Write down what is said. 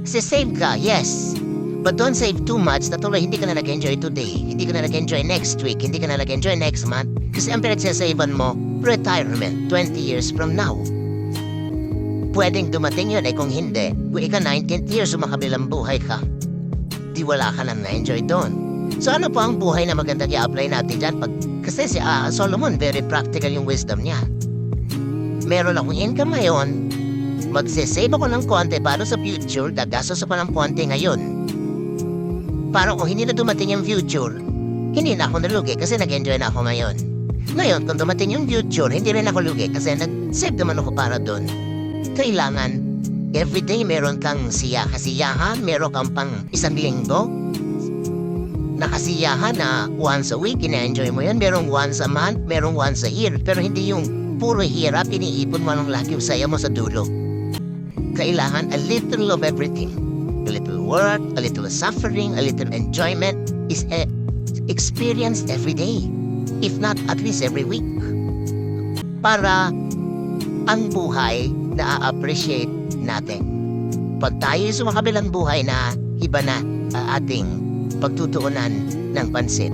Kasi save ka, yes. But don't save too much na tuloy hindi ka na nag-enjoy today, hindi ka na nag-enjoy next week, hindi ka na nag-enjoy next month. Kasi ang pinagsasaban mo, retirement 20 years from now. Pwedeng dumating yun kung hindi. Kung ika 19th years sumakabilang buhay ka, di wala ka nang na-enjoy doon. So ano po ang buhay na magandang i-apply natin dyan? Kasi si Solomon, very practical yung wisdom niya. Meron akong income ngayon, magsisave ako ng konti para sa future, gagastos pa ng konti ngayon. Para kung hindi na dumating yung future, hindi na ako nalugi kasi nag-enjoy na ako ngayon. Ngayon, kung dumating yung future, hindi rin ako lugi kasi nag-save naman ako para doon. Kailangan, everyday meron kang kasiyahan, meron kang pang isang linggo, nakasiyahan na once a week, ina-enjoy mo yan, merong once a month, merong once a year, pero hindi yung puro hirap, iniipon mo lang lahat yung saya mo sa dulo. Kailangan a little of everything. A little work, a little suffering, a little enjoyment is experienced every day, if not at least every week. Para ang buhay na-appreciate natin. Pag tayo sumakabilang buhay na iba na ating pagtutuunan ng pansin.